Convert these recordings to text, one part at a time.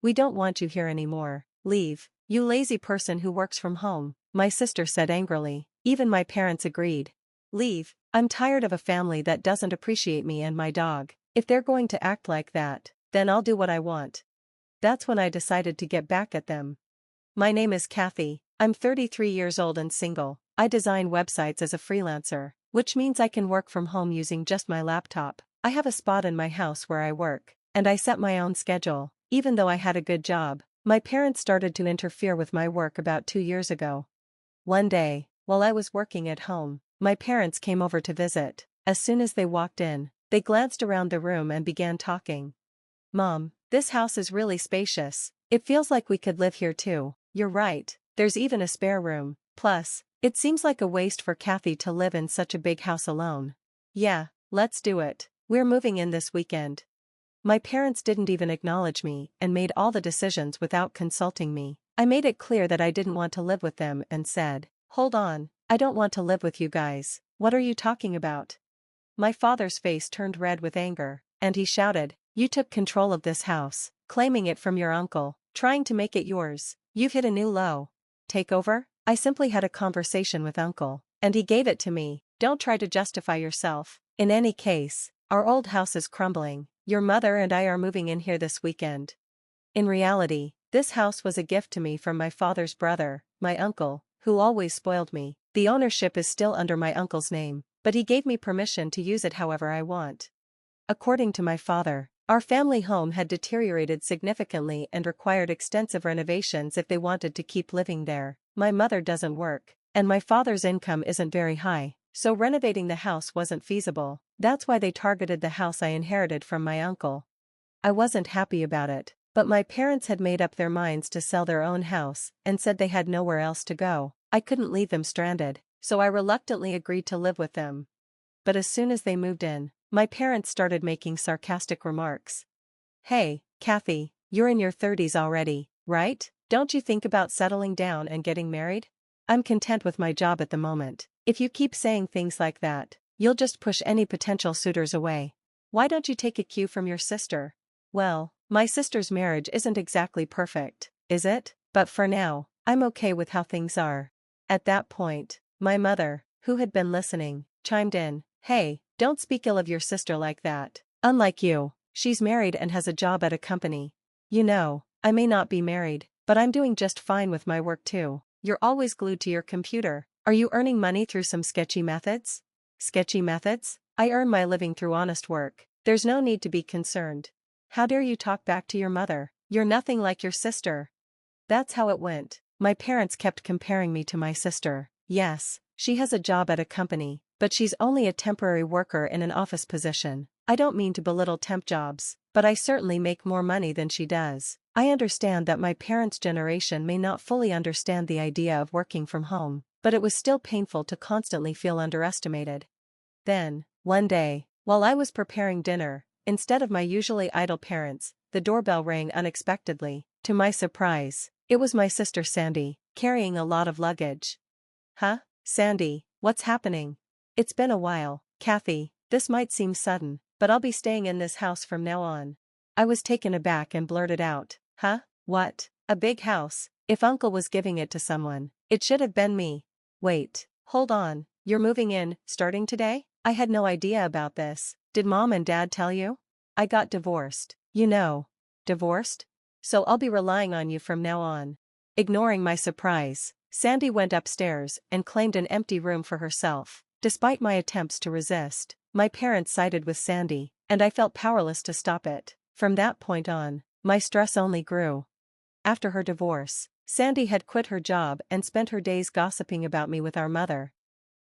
We don't want you here anymore. Leave, you lazy person who works from home, my sister said angrily. Even my parents agreed. Leave, I'm tired of a family that doesn't appreciate me and my dog. If they're going to act like that, then I'll do what I want. That's when I decided to get back at them. My name is Kathy, I'm 33 years old and single. I design websites as a freelancer, which means I can work from home using just my laptop. I have a spot in my house where I work, and I set my own schedule. Even though I had a good job, my parents started to interfere with my work about 2 years ago. One day, while I was working at home, my parents came over to visit. As soon as they walked in, they glanced around the room and began talking. Mom, this house is really spacious. It feels like we could live here too. You're right, there's even a spare room. Plus, it seems like a waste for Kathy to live in such a big house alone. Yeah, let's do it. We're moving in this weekend. My parents didn't even acknowledge me and made all the decisions without consulting me. I made it clear that I didn't want to live with them and said, "Hold on, I don't want to live with you guys. What are you talking about?" My father's face turned red with anger, and he shouted, "You took control of this house, claiming it from your uncle, trying to make it yours. You've hit a new low. Take over?" I simply had a conversation with uncle, and he gave it to me. Don't try to justify yourself. In any case, our old house is crumbling. Your mother and I are moving in here this weekend. In reality, this house was a gift to me from my father's brother, my uncle, who always spoiled me. The ownership is still under my uncle's name, but he gave me permission to use it however I want. According to my father, our family home had deteriorated significantly and required extensive renovations if they wanted to keep living there. My mother doesn't work, and my father's income isn't very high, so renovating the house wasn't feasible. That's why they targeted the house I inherited from my uncle. I wasn't happy about it, but my parents had made up their minds to sell their own house and said they had nowhere else to go. I couldn't leave them stranded, so I reluctantly agreed to live with them. But as soon as they moved in, my parents started making sarcastic remarks. "Hey, Kathy, you're in your 30s already, right? Don't you think about settling down and getting married? I'm content with my job at the moment. If you keep saying things like that, you'll just push any potential suitors away. Why don't you take a cue from your sister?" Well, my sister's marriage isn't exactly perfect, is it? But for now, I'm okay with how things are. At that point, my mother, who had been listening, chimed in. "Hey, don't speak ill of your sister like that. Unlike you, she's married and has a job at a company. You know, I may not be married, but I'm doing just fine with my work too. You're always glued to your computer. Are you earning money through some sketchy methods?" "Sketchy methods? I earn my living through honest work. There's no need to be concerned." "How dare you talk back to your mother? You're nothing like your sister." That's how it went. My parents kept comparing me to my sister. Yes, she has a job at a company, but she's only a temporary worker in an office position. I don't mean to belittle temp jobs, but I certainly make more money than she does. I understand that my parents' generation may not fully understand the idea of working from home, but it was still painful to constantly feel underestimated. Then, one day, while I was preparing dinner, instead of my usually idle parents, the doorbell rang unexpectedly. To my surprise, it was my sister Sandy, carrying a lot of luggage. "Huh, Sandy, what's happening?" "It's been a while, Kathy. This might seem sudden, but I'll be staying in this house from now on." I was taken aback and blurted out, "Huh? What? A big house? If Uncle was giving it to someone, it should have been me." "Wait, hold on, you're moving in, starting today? I had no idea about this. Did Mom and Dad tell you?" "I got divorced. You know." "Divorced? So I'll be relying on you from now on." Ignoring my surprise, Sandy went upstairs and claimed an empty room for herself. Despite my attempts to resist, my parents sided with Sandy, and I felt powerless to stop it. From that point on, my stress only grew. After her divorce, Sandy had quit her job and spent her days gossiping about me with our mother.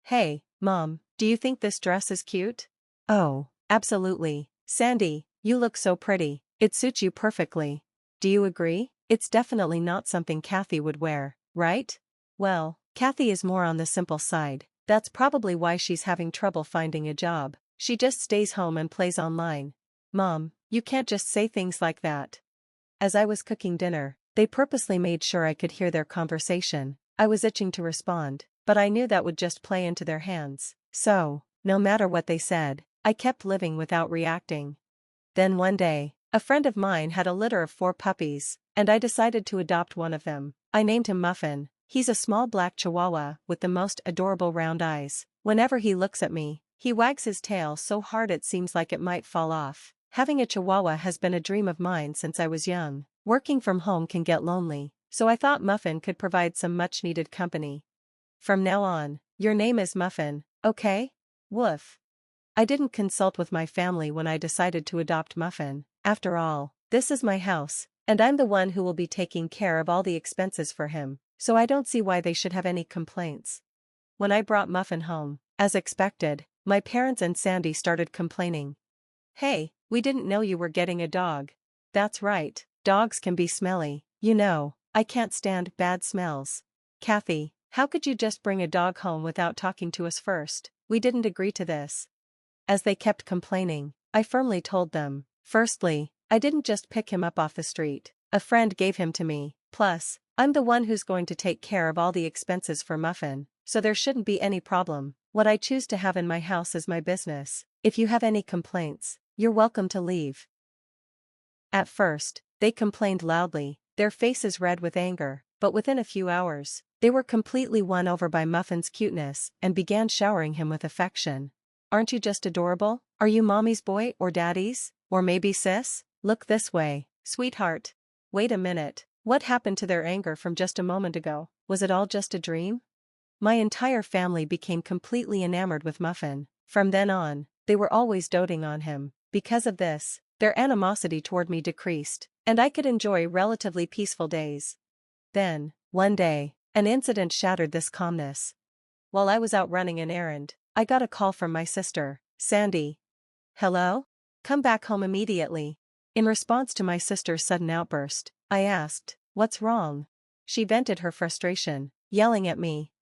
"Hey, Mom, do you think this dress is cute?" "Oh, absolutely. Sandy, you look so pretty. It suits you perfectly. Do you agree? It's definitely not something Kathy would wear, right?" "Well, Kathy is more on the simple side. That's probably why she's having trouble finding a job. She just stays home and plays online." "Mom, you can't just say things like that." As I was cooking dinner, they purposely made sure I could hear their conversation. I was itching to respond, but I knew that would just play into their hands. So, no matter what they said, I kept living without reacting. Then one day, a friend of mine had a litter of 4 puppies. and I decided to adopt one of them. I named him Muffin. He's a small black chihuahua with the most adorable round eyes. Whenever he looks at me, he wags his tail so hard it seems like it might fall off. Having a chihuahua has been a dream of mine since I was young. Working from home can get lonely, so I thought Muffin could provide some much-needed company. From now on, your name is Muffin, okay? Woof. I didn't consult with my family when I decided to adopt Muffin. After all, this is my house, and I'm the one who will be taking care of all the expenses for him, so I don't see why they should have any complaints. When I brought Muffin home, as expected, my parents and Sandy started complaining. Hey, we didn't know you were getting a dog. That's right, dogs can be smelly, you know, I can't stand bad smells. Kathy, how could you just bring a dog home without talking to us first? We didn't agree to this. As they kept complaining, I firmly told them, firstly, I didn't just pick him up off the street. A friend gave him to me. Plus, I'm the one who's going to take care of all the expenses for Muffin, so there shouldn't be any problem. What I choose to have in my house is my business. If you have any complaints, you're welcome to leave. At first, they complained loudly, their faces red with anger, but within a few hours, they were completely won over by Muffin's cuteness and began showering him with affection. Aren't you just adorable? Are you mommy's boy or daddy's? Or maybe sis? Look this way, sweetheart. Wait a minute, what happened to their anger from just a moment ago? Was it all just a dream? My entire family became completely enamored with Muffin. From then on, they were always doting on him. Because of this, their animosity toward me decreased, and I could enjoy relatively peaceful days. Then, one day, an incident shattered this calmness. While I was out running an errand, I got a call from my sister, Sandy. Hello? Come back home immediately. In response to my sister's sudden outburst, I asked, what's wrong? She vented her frustration, yelling at me.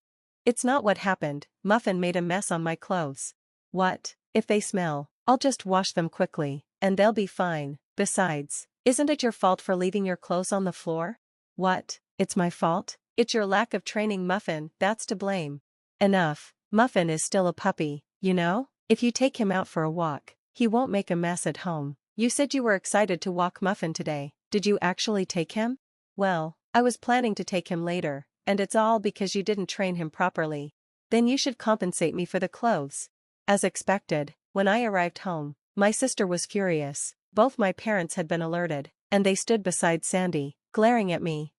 It's not what happened, Muffin made a mess on my clothes. What? If they smell, I'll just wash them quickly, and they'll be fine. Besides, isn't it your fault for leaving your clothes on the floor? What? It's my fault? It's your lack of training, Muffin, that's to blame. Enough, Muffin is still a puppy, you know? If you take him out for a walk, he won't make a mess at home. You said you were excited to walk Muffin today. Did you actually take him? Well, I was planning to take him later, and it's all because you didn't train him properly. Then you should compensate me for the clothes. As expected, when I arrived home, my sister was furious. Both my parents had been alerted, and they stood beside Sandy, glaring at me.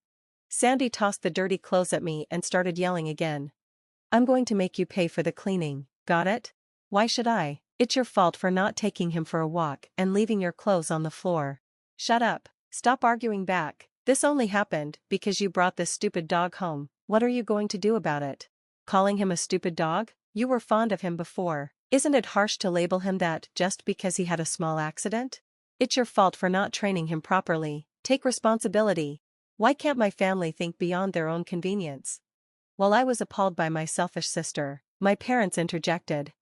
Sandy tossed the dirty clothes at me and started yelling again. I'm going to make you pay for the cleaning, got it? Why should I? It's your fault for not taking him for a walk and leaving your clothes on the floor. Shut up, stop arguing back. This only happened because you brought this stupid dog home. What are you going to do about it? Calling him a stupid dog? You were fond of him before. Isn't it harsh to label him that just because he had a small accident? It's your fault for not training him properly. Take responsibility. Why can't my family think beyond their own convenience? While I was appalled by my selfish sister, my parents interjected.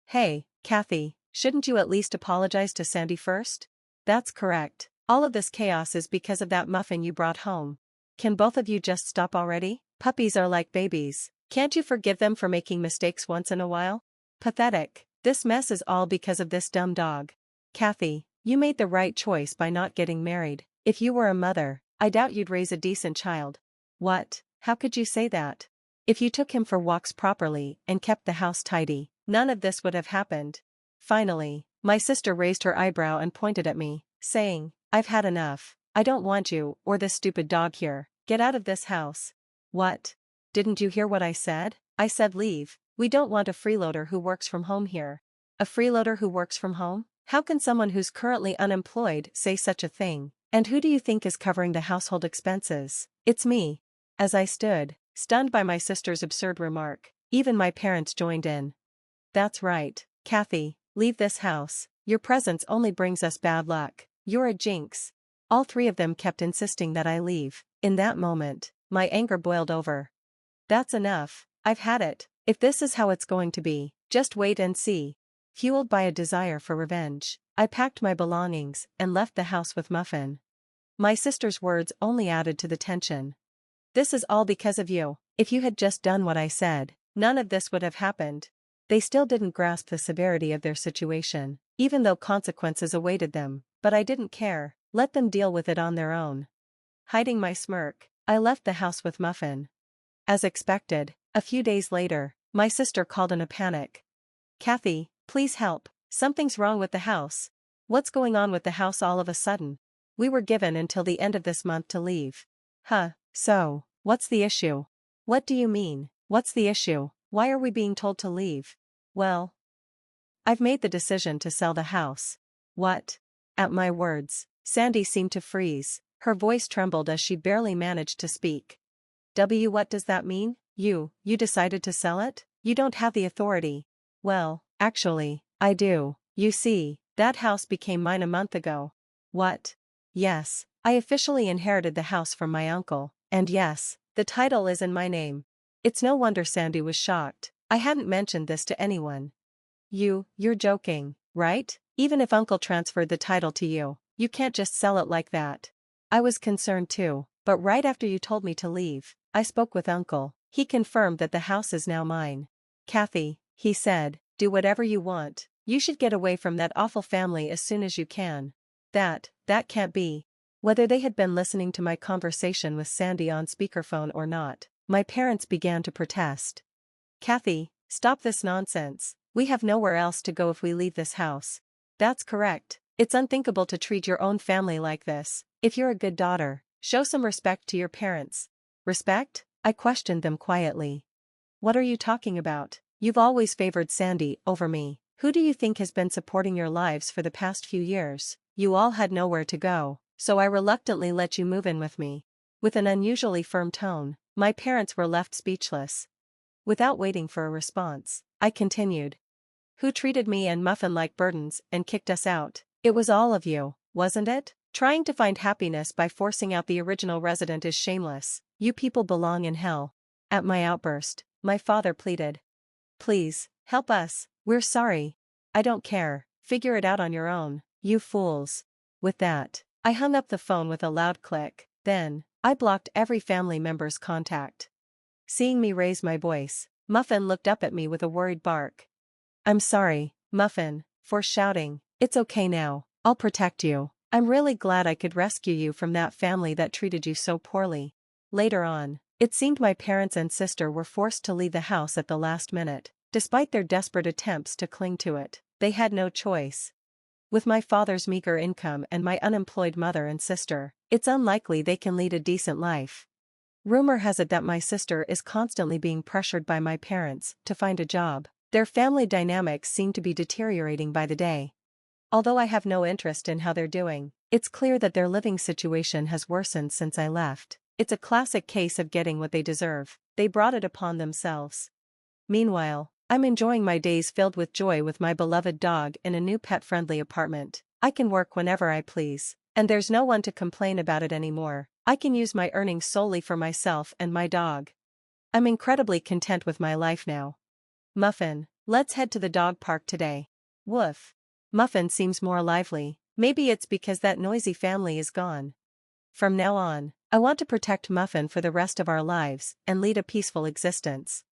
Hey, Kathy, shouldn't you at least apologize to Sandy first? That's correct. All of this chaos is because of that Muffin you brought home. Can both of you just stop already? Puppies are like babies. Can't you forgive them for making mistakes once in a while? Pathetic. This mess is all because of this dumb dog. Kathy, you made the right choice by not getting married. If you were a mother, I doubt you'd raise a decent child. What? How could you say that? If you took him for walks properly and kept the house tidy, none of this would have happened. Finally, my sister raised her eyebrow and pointed at me, saying, I've had enough. I don't want you or this stupid dog here. Get out of this house. What? Didn't you hear what I said? I said leave. We don't want a freeloader who works from home here. A freeloader who works from home? How can someone who's currently unemployed say such a thing? And who do you think is covering the household expenses? It's me. As I stood, stunned by my sister's absurd remark, even my parents joined in. That's right, Kathy, leave this house. Your presence only brings us bad luck. You're a jinx. All three of them kept insisting that I leave. In that moment, my anger boiled over. That's enough, I've had it. If this is how it's going to be, just wait and see. Fueled by a desire for revenge, I packed my belongings and left the house with Muffin. My sister's words only added to the tension. This is all because of you. If you had just done what I said, none of this would have happened. They still didn't grasp the severity of their situation, even though consequences awaited them, but I didn't care. Let them deal with it on their own. Hiding my smirk, I left the house with Muffin. As expected, a few days later, my sister called in a panic. Kathy, please help, something's wrong with the house. What's going on with the house all of a sudden? We were given until the end of this month to leave. So, what's the issue? What do you mean, what's the issue? Why are we being told to leave? Well, I've made the decision to sell the house. What? At my words, Sandy seemed to freeze, her voice trembled as she barely managed to speak. What does that mean? You decided to sell it? You don't have the authority. Well, actually, I do. You see, that house became mine a month ago. What? Yes, I officially inherited the house from my uncle, and yes, the title is in my name. It's no wonder Sandy was shocked. I hadn't mentioned this to anyone. You're joking, right? Even if uncle transferred the title to you, you can't just sell it like that. I was concerned too, but right after you told me to leave, I spoke with uncle. He confirmed that the house is now mine. Kathy, he said, do whatever you want. You should get away from that awful family as soon as you can. That can't be. Whether they had been listening to my conversation with Sandy on speakerphone or not, my parents began to protest. Kathy, stop this nonsense. We have nowhere else to go if we leave this house. That's correct. It's unthinkable to treat your own family like this. If you're a good daughter, show some respect to your parents. Respect? I questioned them quietly. What are you talking about? You've always favored Sandy over me. Who do you think has been supporting your lives for the past few years? You all had nowhere to go, so I reluctantly let you move in with me. With an unusually firm tone, my parents were left speechless. Without waiting for a response, I continued. Who treated me and Muffin like burdens and kicked us out? It was all of you, wasn't it? Trying to find happiness by forcing out the original resident is shameless. You people belong in hell. At my outburst, my father pleaded. Please, help us, we're sorry. I don't care, figure it out on your own, you fools. With that, I hung up the phone with a loud click. Then, I blocked every family member's contact. Seeing me raise my voice, Muffin looked up at me with a worried bark. I'm sorry, Muffin, for shouting. It's okay now, I'll protect you. I'm really glad I could rescue you from that family that treated you so poorly. Later on, it seemed my parents and sister were forced to leave the house at the last minute. Despite their desperate attempts to cling to it, they had no choice. With my father's meager income and my unemployed mother and sister, it's unlikely they can lead a decent life. Rumor has it that my sister is constantly being pressured by my parents to find a job. Their family dynamics seem to be deteriorating by the day. Although I have no interest in how they're doing, it's clear that their living situation has worsened since I left. It's a classic case of getting what they deserve. They brought it upon themselves. Meanwhile, I'm enjoying my days filled with joy with my beloved dog in a new pet-friendly apartment. I can work whenever I please, and there's no one to complain about it anymore. I can use my earnings solely for myself and my dog. I'm incredibly content with my life now. Muffin, let's head to the dog park today. Woof. Muffin seems more lively. Maybe it's because that noisy family is gone. From now on, I want to protect Muffin for the rest of our lives and lead a peaceful existence.